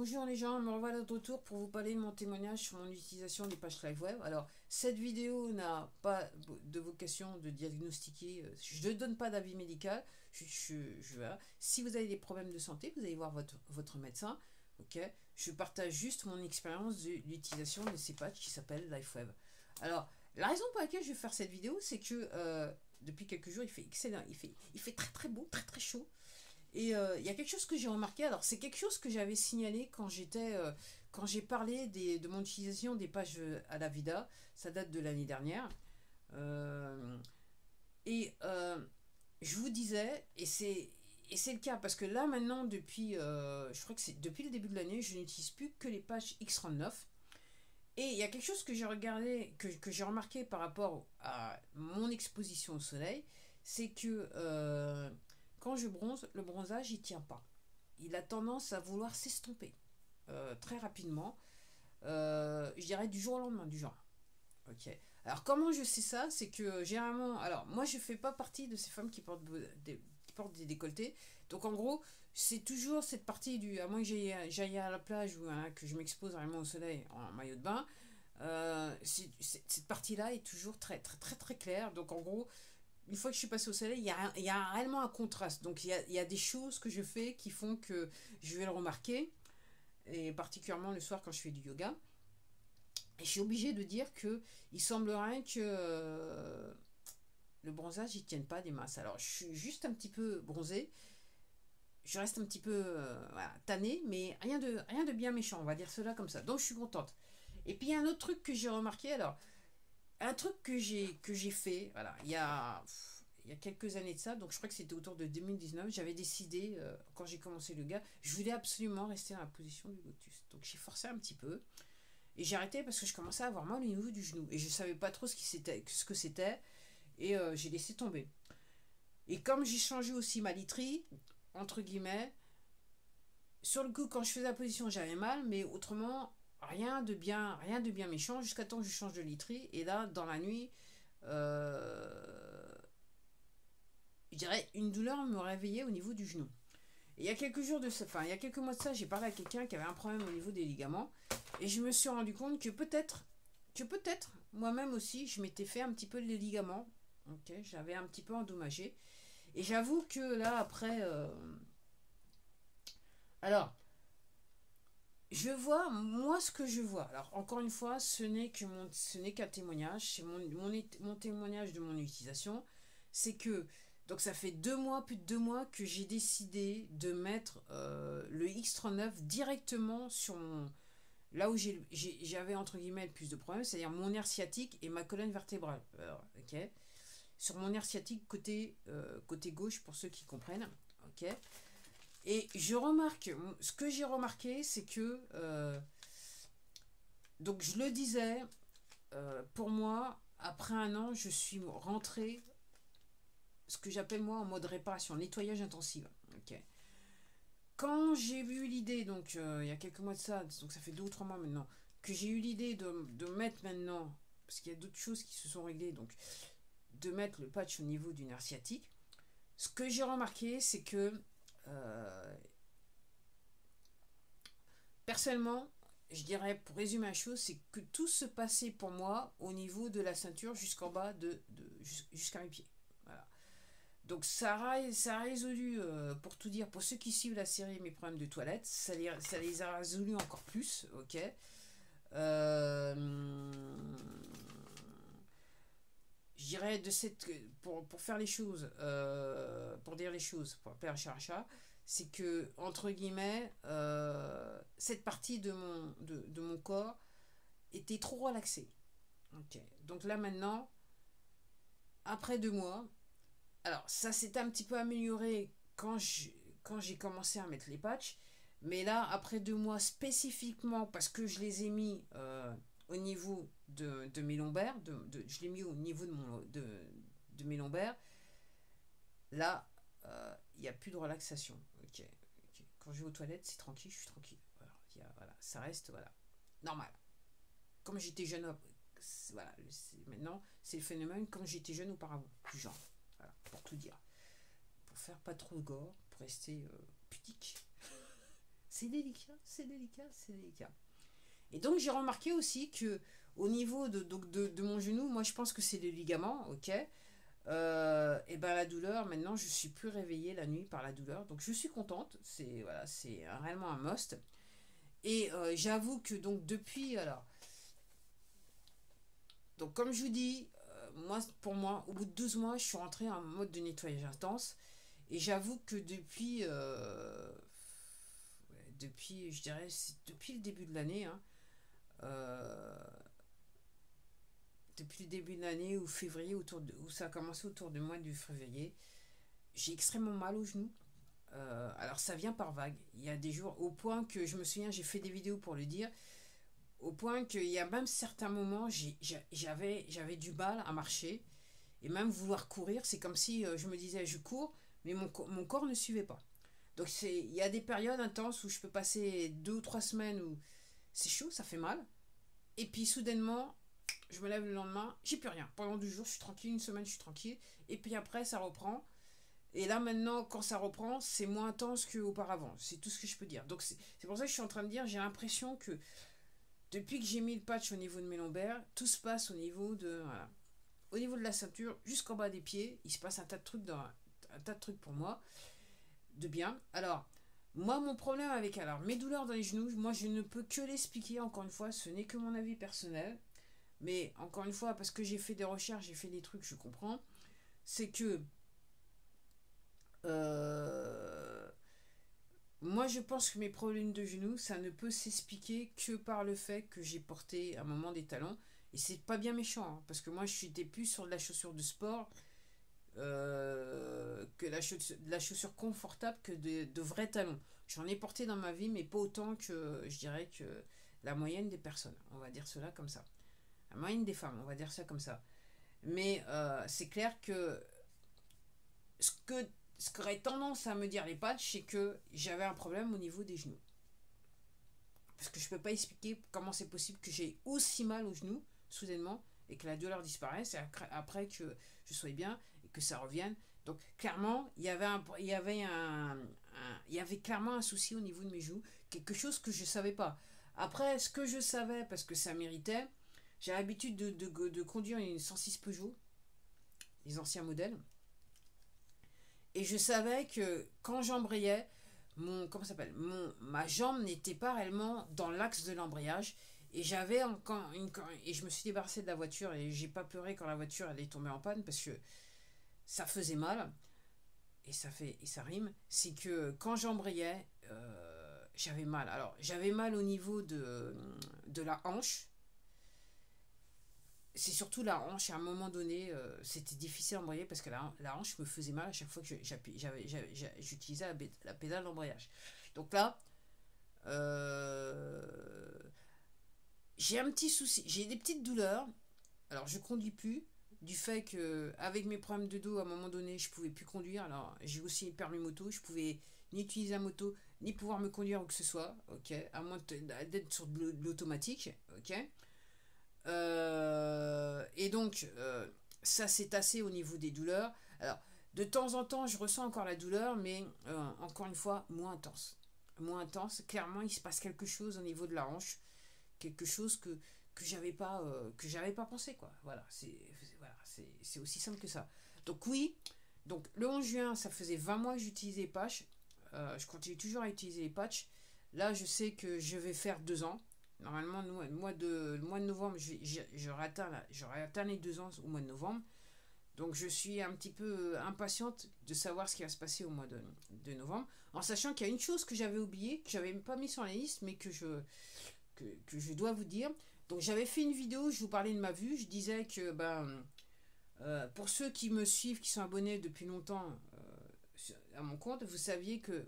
Bonjour les gens, me revoilà de retour pour vous parler de mon témoignage sur mon utilisation des pages live web. Alors, cette vidéo n'a pas de vocation de diagnostiquer, je ne donne pas d'avis médical. Voilà. Si vous avez des problèmes de santé, vous allez voir votre médecin. Ok, je partage juste mon expérience de l'utilisation de ces pages qui s'appellent LifeWeb. Alors, la raison pour laquelle je vais faire cette vidéo, c'est que depuis quelques jours, il fait excellent, il fait très très beau, très très chaud. Et il y a quelque chose que j'ai remarqué, alors c'est quelque chose que j'avais signalé quand quand j'ai parlé de mon utilisation des pages à la Vida, ça date de l'année dernière. Euh, et je vous disais, et c'est le cas, parce que là maintenant, je crois que c'est depuis le début de l'année, je n'utilise plus que les pages X39. Et il y a quelque chose que j'ai regardé, que j'ai remarqué par rapport à mon exposition au soleil, c'est que quand je bronze, le bronzage il tient pas. Il a tendance à vouloir s'estomper très rapidement, je dirais du jour au lendemain, du genre. Ok. Alors comment je sais ça? C'est que généralement, alors moi je fais pas partie de ces femmes qui portent des décolletés. Donc en gros, c'est toujours cette partie à moins que j'aille à la plage ou hein, que je m'expose vraiment au soleil en maillot de bain. Cette partie-là est toujours très très très très claire. Donc en gros, une fois que je suis passée au soleil, il y a réellement un contraste. Donc il y a des choses que je fais qui font que je vais le remarquer, et particulièrement le soir quand je fais du yoga. Et je suis obligée de dire que il semblerait que le bronzage il tienne pas des masses. Alors je suis juste un petit peu bronzée, je reste un petit peu voilà, tannée, mais rien de bien méchant, on va dire cela comme ça. Donc je suis contente. Et puis il y a un autre truc que j'ai remarqué, alors un truc que j'ai fait, voilà, il y a quelques années de ça, donc je crois que c'était autour de 2019, j'avais décidé, quand j'ai commencé le yoga, je voulais absolument rester dans la position du lotus. Donc j'ai forcé un petit peu, et j'ai arrêté parce que je commençais à avoir mal au niveau du genou, et je savais pas trop ce que c'était, et j'ai laissé tomber. Et comme j'ai changé aussi ma literie, entre guillemets, sur le coup, quand je faisais la position, j'avais mal, mais autrement, rien de bien méchant, jusqu'à temps que je change de literie, et là, dans la nuit, euh, je dirais, une douleur me réveillait au niveau du genou. Et il y a quelques jours de ça, enfin, il y a quelques mois de ça, j'ai parlé à quelqu'un qui avait un problème au niveau des ligaments, et je me suis rendu compte que peut-être, moi-même aussi, je m'étais fait un petit peu les ligaments. Ok, j'avais un petit peu endommagé. Et j'avoue que là, après. Alors, je vois, moi, ce que je vois. Alors, encore une fois, ce n'est qu'un témoignage. C'est mon témoignage de mon utilisation. C'est que. Donc, ça fait 2 mois, plus de 2 mois, que j'ai décidé de mettre le X39 directement sur là où j'avais entre guillemets le plus de problèmes, c'est-à-dire mon nerf sciatique et ma colonne vertébrale. Alors, ok, sur mon nerf sciatique côté gauche pour ceux qui comprennent. Ok. Et ce que j'ai remarqué, c'est que donc je le disais, pour moi, après un an, je suis rentrée ce que j'appelle moi en mode réparation, nettoyage intensif. Ok. Quand j'ai eu l'idée, donc il y a quelques mois de ça, donc ça fait 2 ou 3 mois maintenant, que j'ai eu l'idée de mettre maintenant, parce qu'il y a d'autres choses qui se sont réglées, donc de mettre le patch au niveau du nerf sciatique, ce que j'ai remarqué, c'est que euh, personnellement, je dirais pour résumer la chose, c'est que tout se passait pour moi au niveau de la ceinture jusqu'en bas jusqu'à mes pieds. Voilà. Donc ça a résolu, pour tout dire, pour ceux qui suivent la série Mes problèmes de toilette, ça les a résolus encore plus, ok. Euh, je dirais pour faire les choses, pour dire les choses, pour appeler un chat un chat, c'est que entre guillemets, cette partie de mon corps était trop relaxée. Ok. Donc là maintenant, après 2 mois, alors ça s'est un petit peu amélioré quand j'ai commencé à mettre les patchs, mais là après 2 mois spécifiquement parce que je les ai mis au niveau de mes lombaires, je l'ai mis au niveau de mes lombaires. Là, il n'y a plus de relaxation. Ok. Ok. Quand je vais aux toilettes, c'est tranquille, je suis tranquille. Voilà, voilà, ça reste voilà, normal. Comme j'étais jeune, voilà, maintenant, c'est le phénomène comme j'étais jeune auparavant, du genre. Voilà, pour tout dire. Pour faire pas trop de gore, pour rester pudique. c'est délicat, c'est délicat, c'est délicat. Et donc j'ai remarqué aussi que au niveau de mon genou, moi je pense que c'est les ligaments, ok. Et ben la douleur, maintenant je suis plus réveillée la nuit par la douleur, donc je suis contente. C'est voilà, c'est réellement un must. Et j'avoue que donc depuis alors, donc comme je vous dis, moi pour moi, au bout de 12 mois, je suis rentrée en mode de nettoyage intense. Et j'avoue que depuis, je dirais, depuis le début de l'année, hein, euh, depuis le début de l'année ou février, où ça a commencé autour du mois de février, j'ai extrêmement mal au genou. Alors ça vient par vague. Il y a des jours, au point que je me souviens, j'ai fait des vidéos pour le dire, au point qu'il y a même certains moments, j'avais du mal à marcher et même vouloir courir. C'est comme si je me disais, je cours, mais mon corps ne suivait pas. Donc il y a des périodes intenses où je peux passer 2 ou 3 semaines où c'est chaud, ça fait mal. Et puis soudainement, je me lève le lendemain, j'ai plus rien. Pendant 2 jours, je suis tranquille, une semaine, je suis tranquille. Et puis après, ça reprend. Et là maintenant, quand ça reprend, c'est moins intense qu'auparavant. C'est tout ce que je peux dire. Donc c'est pour ça que je suis en train de dire, j'ai l'impression que depuis que j'ai mis le patch au niveau de mes lombaires, tout se passe au niveau de, voilà, au niveau de la ceinture, jusqu'en bas des pieds. Il se passe un tas de trucs, un tas de trucs pour moi, de bien. Alors, moi, mon problème avec mes douleurs dans les genoux, moi, je ne peux que l'expliquer, encore une fois, ce n'est que mon avis personnel. Mais encore une fois, parce que j'ai fait des recherches, j'ai fait des trucs, je comprends. C'est que euh, moi, je pense que mes problèmes de genoux, ça ne peut s'expliquer que par le fait que j'ai porté à un moment des talons. Et c'est pas bien méchant, hein, parce que moi, je suis plus sur de la chaussure de sport que la chaussure confortable que de vrais talons. J'en ai porté dans ma vie, mais pas autant que, je dirais, que la moyenne des personnes. On va dire cela comme ça. La moyenne des femmes, on va dire ça comme ça. Mais c'est clair que ce que ce qu'aurait tendance à me dire les patchs, c'est que j'avais un problème au niveau des genoux. Parce que je ne peux pas expliquer comment c'est possible que j'ai aussi mal aux genoux, soudainement, et que la douleur disparaisse, et après que je sois bien, et que ça revienne. Donc, clairement, il y avait clairement un souci au niveau de mes genoux, quelque chose que je ne savais pas. Après, ce que je savais, parce que ça méritait, j'ai l'habitude de conduire une 106 Peugeot, les anciens modèles. Et je savais que quand j'embrayais, ma jambe n'était pas réellement dans l'axe de l'embrayage. Et j'avais encore et je me suis débarrassé de la voiture et j'ai pas pleuré quand la voiture allait tomber en panne parce que ça faisait mal. Et ça rime. C'est que quand j'embrayais, j'avais mal. Alors j'avais mal au niveau de la hanche. C'est surtout la hanche. À un moment donné, c'était difficile à embrayer parce que la hanche me faisait mal à chaque fois que j'utilisais la pédale d'embrayage. Donc là, euh, j'ai un petit souci. J'ai des petites douleurs. Alors, je conduis plus. Du fait que, avec mes problèmes de dos, à un moment donné, je pouvais plus conduire. Alors, j'ai aussi le permis moto. Je pouvais ni utiliser la moto, ni pouvoir me conduire ou que ce soit. Ok. À moins d'être sur de l'automatique. Ok. Et donc, ça s'est tassé au niveau des douleurs. Alors, de temps en temps, je ressens encore la douleur, mais encore une fois, moins intense. Moins intense. Clairement, il se passe quelque chose au niveau de la hanche. Quelque chose que j'avais pas pensé, quoi. Voilà, c'est aussi simple que ça. Donc, oui. Donc, le 11 juin, ça faisait 20 mois que j'utilisais les patchs. Je continue toujours à utiliser les patchs. Là, je sais que je vais faire 2 ans. Normalement, le mois de novembre, j'aurai atteint les 2 ans au mois de novembre. Donc, je suis un petit peu impatiente de savoir ce qui va se passer au mois de novembre. En sachant qu'il y a une chose que j'avais oubliée, que j'avais pas mis sur la liste, mais que je dois vous dire. Donc, j'avais fait une vidéo, je vous parlais de ma vue. Je disais que pour ceux qui me suivent, qui sont abonnés depuis longtemps à mon compte, vous savez que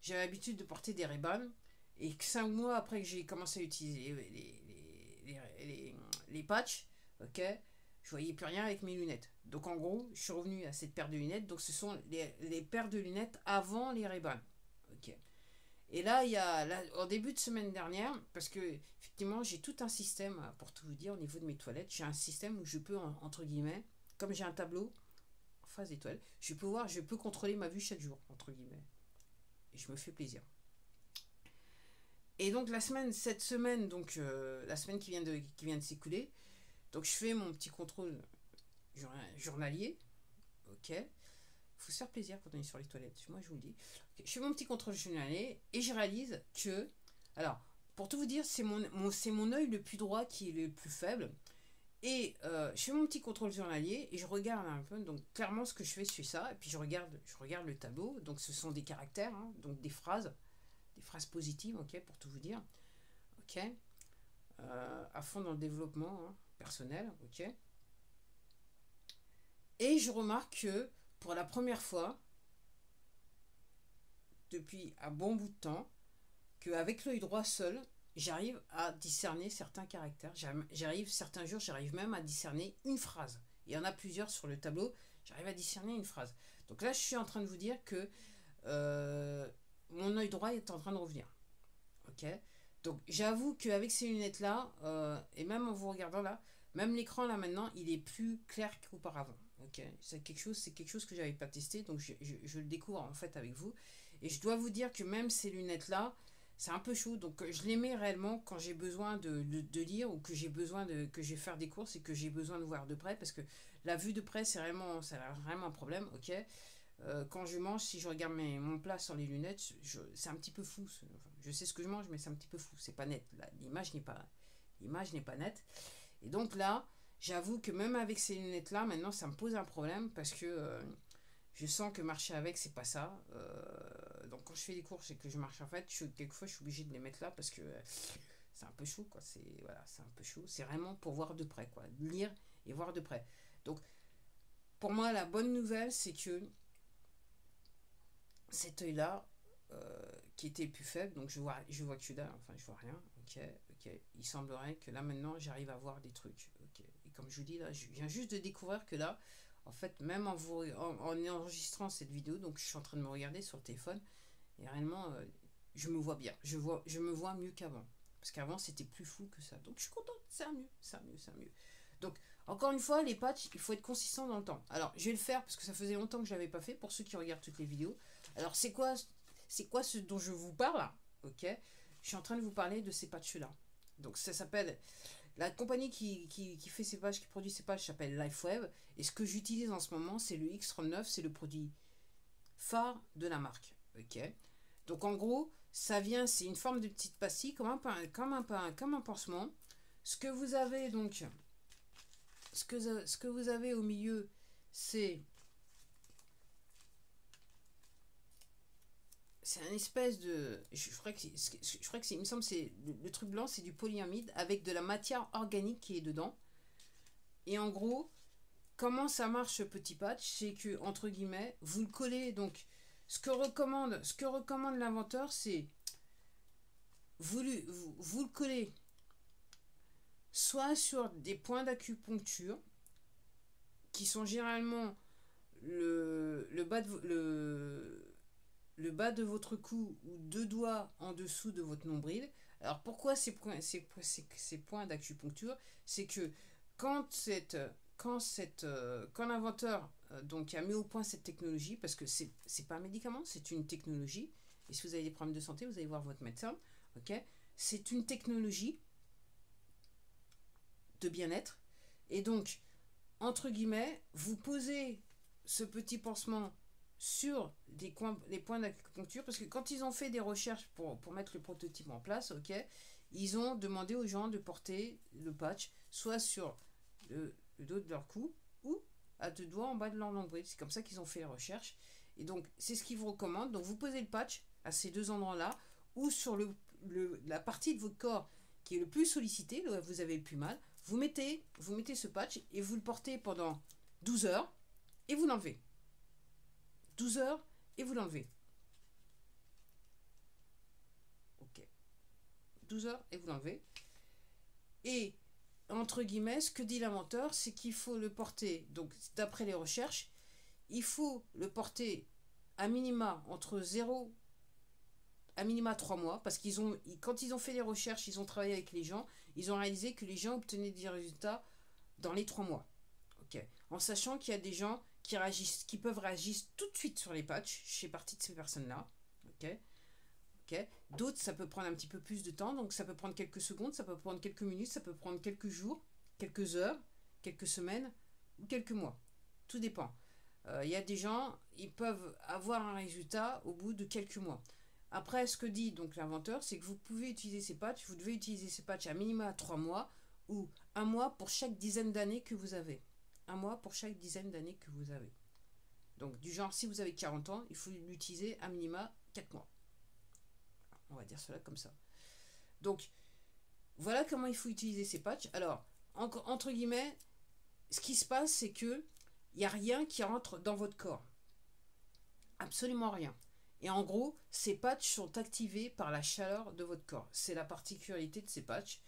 j'ai l'habitude de porter des Ray-Ban. Et que 5 mois après que j'ai commencé à utiliser les patchs, ok, je voyais plus rien avec mes lunettes. Donc en gros, je suis revenu à cette paire de lunettes. Donc ce sont les paires de lunettes avant les Ray-Ban. Ok. Et là, en début de semaine dernière, parce que effectivement, j'ai tout un système, pour tout vous dire, au niveau de mes toilettes, j'ai un système où je peux, entre guillemets, comme j'ai un tableau en face des toilettes, je peux contrôler ma vue chaque jour, entre guillemets. Et je me fais plaisir. Et donc cette semaine, donc la semaine qui vient de s'écouler, donc je fais mon petit contrôle journalier, ok. Faut se faire plaisir quand on est sur les toilettes, moi je vous le dis. Okay. Je fais mon petit contrôle journalier et je réalise que, alors pour tout vous dire, c'est mon œil le plus droit qui est le plus faible. Et je fais mon petit contrôle journalier et je regarde un peu. Donc clairement ce que je fais c'est ça. Et puis je regarde le tableau. Donc ce sont des caractères, hein, donc des phrases positives, ok, pour tout vous dire. Ok. À fond dans le développement hein, personnel, ok. Et je remarque que pour la première fois, depuis un bon bout de temps, qu'avec l'œil droit seul, j'arrive à discerner certains caractères. Certains jours, j'arrive même à discerner une phrase. Il y en a plusieurs sur le tableau, j'arrive à discerner une phrase. Donc là, je suis en train de vous dire que mon œil droit est en train de revenir. Ok. Donc j'avoue qu'avec ces lunettes-là, et même en vous regardant là, même l'écran là maintenant, il est plus clair qu'auparavant. Ok. C'est quelque chose que j'avais pas testé, donc je le découvre en fait avec vous. Et je dois vous dire que même ces lunettes-là, c'est un peu chaud, donc je les mets réellement quand j'ai besoin de lire ou que j'ai besoin que je vais faire des courses et que j'ai besoin de voir de près, parce que la vue de près, c'est vraiment un problème, ok. Quand je mange, si je regarde mon plat sans les lunettes, c'est un petit peu flou. Je sais ce que je mange, mais c'est un petit peu flou, c'est pas net. L'image n'est pas nette. Et donc là, j'avoue que même avec ces lunettes-là, maintenant, ça me pose un problème parce que je sens que marcher avec, c'est pas ça. Donc quand je fais des courses et que je marche en fait, quelquefois je suis obligée de les mettre là parce que c'est un peu chaud, quoi. C'est un peu chaud. C'est vraiment pour voir de près, quoi. Lire et voir de près. Donc pour moi, la bonne nouvelle, c'est que cet œil-là, qui était plus faible, donc je vois que je dalle, enfin je vois rien, ok. Il semblerait que là maintenant j'arrive à voir des trucs, ok. Et comme je vous dis là, je viens juste de découvrir que là, en fait, même en enregistrant cette vidéo, donc je suis en train de me regarder sur le téléphone, et réellement, je me vois bien, je me vois mieux qu'avant, parce qu'avant c'était plus flou que ça, donc je suis contente, c'est mieux. Donc, encore une fois, les patchs, il faut être consistant dans le temps. Alors, je vais le faire parce que ça faisait longtemps que je ne l'avais pas fait, pour ceux qui regardent toutes les vidéos. Alors, c'est quoi ce dont je vous parle, ok. Je suis en train de vous parler de ces patchs-là. Donc, ça s'appelle... La compagnie qui fait ces patchs, qui produit ces patchs, s'appelle LifeWeb. Et ce que j'utilise en ce moment, c'est le X39, c'est le produit phare de la marque, ok. Donc, en gros, ça vient, c'est une forme de petite pastille, comme un pansement. Ce que vous avez, donc... Ce que vous avez au milieu, c'est un espèce de... Je crois que il me semble c'est le truc blanc, c'est du polyamide avec de la matière organique qui est dedans. Et en gros, comment ça marche ce petit patch, c'est que entre guillemets, vous le collez. Donc, ce que recommande l'inventeur, c'est vous le collez soit sur des points d'acupuncture qui sont généralement le bas de votre cou ou deux doigts en dessous de votre nombril. Alors pourquoi ces points d'acupuncture? C'est que quand l'inventeur donc a mis au point cette technologie, parce que c'est pas un médicament, c'est une technologie, et si vous avez des problèmes de santé, vous allez voir votre médecin, ok. C'est une technologie de bien-être, et donc entre guillemets, vous posez ce petit pansement sur les points d'acupuncture, parce que quand ils ont fait des recherches pour mettre le prototype en place, ok, ils ont demandé aux gens de porter le patch soit sur le dos de leur cou ou à deux doigts en bas de leur nombril. C'est comme ça qu'ils ont fait les recherches. Et donc, c'est ce qu'ils vous recommandent. Donc, vous posez le patch à ces deux endroits-là ou sur la partie de votre corps qui est le plus sollicitée, là où vous avez le plus mal. Vous mettez ce patch et vous le portez pendant 12 heures et vous l'enlevez. 12 heures et vous l'enlevez. Ok. 12 heures et vous l'enlevez. Et, entre guillemets, ce que dit l'inventeur, c'est qu'il faut le porter, donc d'après les recherches, il faut le porter à minima entre 0 à minima 3 mois, parce quand ils ont fait les recherches, ils ont travaillé avec les gens, ils ont réalisé que les gens obtenaient des résultats dans les 3 mois. Ok. En sachant qu'il y a des gens qui peuvent réagir tout de suite sur les patchs. Je fais partie de ces personnes-là. Ok. ok. D'autres, ça peut prendre un petit peu plus de temps, donc ça peut prendre quelques secondes, ça peut prendre quelques minutes, ça peut prendre quelques jours, quelques heures, quelques semaines ou quelques mois. Tout dépend. Il y a des gens, ils peuvent avoir un résultat au bout de quelques mois. Après, ce que dit donc l'inventeur, c'est que vous pouvez utiliser ces patchs, vous devez utiliser ces patchs à minima 3 mois ou un mois pour chaque dizaine d'années que vous avez. Un mois pour chaque dizaine d'années que vous avez. Donc, du genre, si vous avez 40 ans, il faut l'utiliser à minima 4 mois. On va dire cela comme ça. Donc, voilà comment il faut utiliser ces patchs. Alors, entre guillemets, ce qui se passe, c'est que il n'y a rien qui rentre dans votre corps. Absolument rien. Et en gros, ces patchs sont activés par la chaleur de votre corps. C'est la particularité de ces patchs.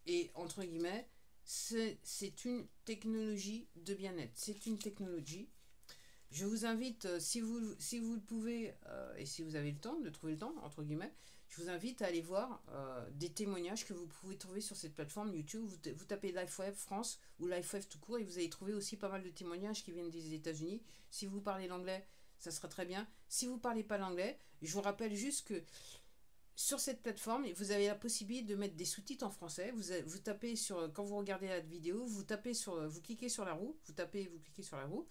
Et entre guillemets, c'est une technologie de bien-être. C'est une technologie. Je vous invite, si vous le pouvez, et si vous avez le temps, de trouver le temps, entre guillemets, je vous invite à aller voir des témoignages que vous pouvez trouver sur cette plateforme YouTube. Vous tapez LifeWeb France ou LifeWeb tout court et vous allez trouver aussi pas mal de témoignages qui viennent des États-Unis. Si vous parlez l'anglais, ça sera très bien. Si vous ne parlez pas l'anglais, je vous rappelle juste que sur cette plateforme, vous avez la possibilité de mettre des sous-titres en français. Vous tapez sur, quand vous regardez la vidéo, vous cliquez sur la roue, vous cliquez sur la roue,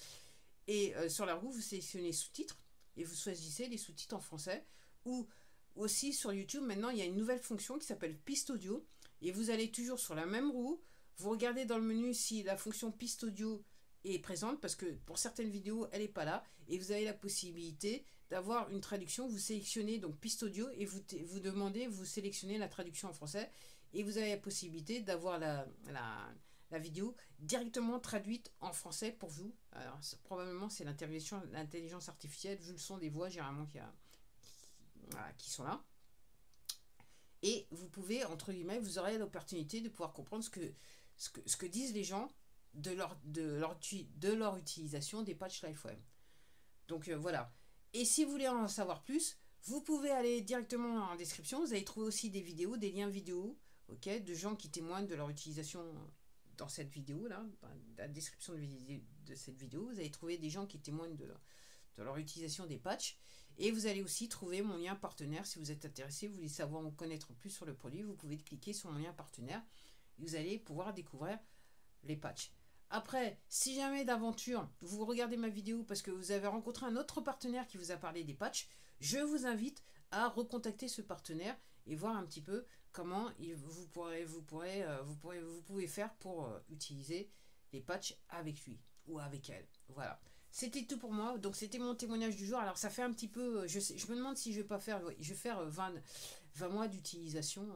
et sur la roue, vous sélectionnez sous-titres et vous choisissez les sous-titres en français. Ou aussi sur YouTube, maintenant, il y a une nouvelle fonction qui s'appelle Piste Audio. Et vous allez toujours sur la même roue. Vous regardez dans le menu si la fonction Piste Audio est présente, parce que pour certaines vidéos, elle n'est pas là. Et vous avez la possibilité d'avoir une traduction. Vous sélectionnez donc Piste Audio et vous demandez, vous sélectionnez la traduction en français. Et vous avez la possibilité d'avoir la vidéo directement traduite en français pour vous. Alors, probablement, c'est l'intelligence artificielle, vu le son des voix, généralement, qui sont là. Et vous pouvez, entre guillemets, vous aurez l'opportunité de pouvoir comprendre ce que disent les gens de leur utilisation des patchs LifeWeb. Donc voilà. Et si vous voulez en savoir plus, vous pouvez aller directement en description. Vous allez trouver aussi des vidéos, des liens vidéo, de gens qui témoignent de leur utilisation dans cette vidéo là, dans la description de cette vidéo. Vous allez trouver des gens qui témoignent de leur utilisation des patchs. Et vous allez aussi trouver mon lien partenaire. Si vous êtes intéressé, vous voulez savoir ou connaître plus sur le produit, vous pouvez cliquer sur mon lien partenaire et vous allez pouvoir découvrir les patchs. Après, si jamais d'aventure, vous regardez ma vidéo parce que vous avez rencontré un autre partenaire qui vous a parlé des patchs, je vous invite à recontacter ce partenaire et voir un petit peu comment vous pouvez faire pour utiliser les patchs avec lui ou avec elle. Voilà. C'était tout pour moi. Donc c'était mon témoignage du jour. Alors ça fait un petit peu... Je me demande si je vais pas faire... Je vais faire 20 mois d'utilisation.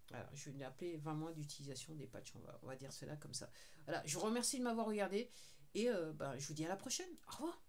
Voilà, je vais l'appeler 20 mois d'utilisation des patchs. On va dire cela comme ça. Voilà, je vous remercie de m'avoir regardé. Et je vous dis à la prochaine. Au revoir.